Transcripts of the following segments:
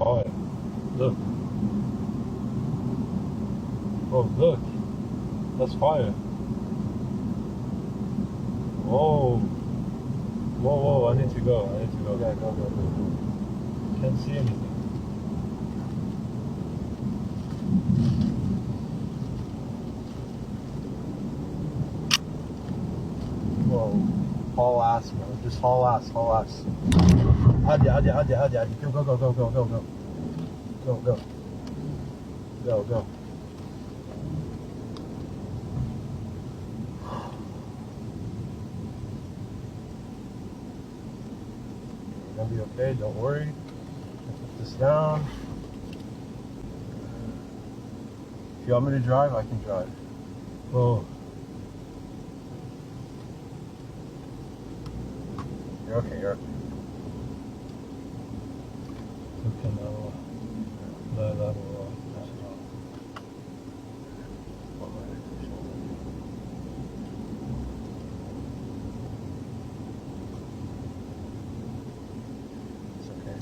fire. Look. Oh, look. That's fire. Whoa. Whoa, whoa, I need to go. I need to go. Yeah, go. Can't see anything. Whoa. Haul ass, bro. Just haul ass. Hadi. Go. Go. You're gonna be okay, don't worry. Put this down. If you want me to drive, I can drive. Oh. You're okay. Okay, لا لا لا. It's okay.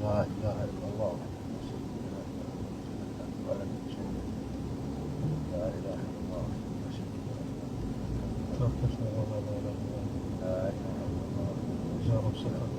لا إله إلا الله. لا إله إلا الله. توكلت على الله لا إله إلا الله. لا إله إلا الله. يا رب ستر.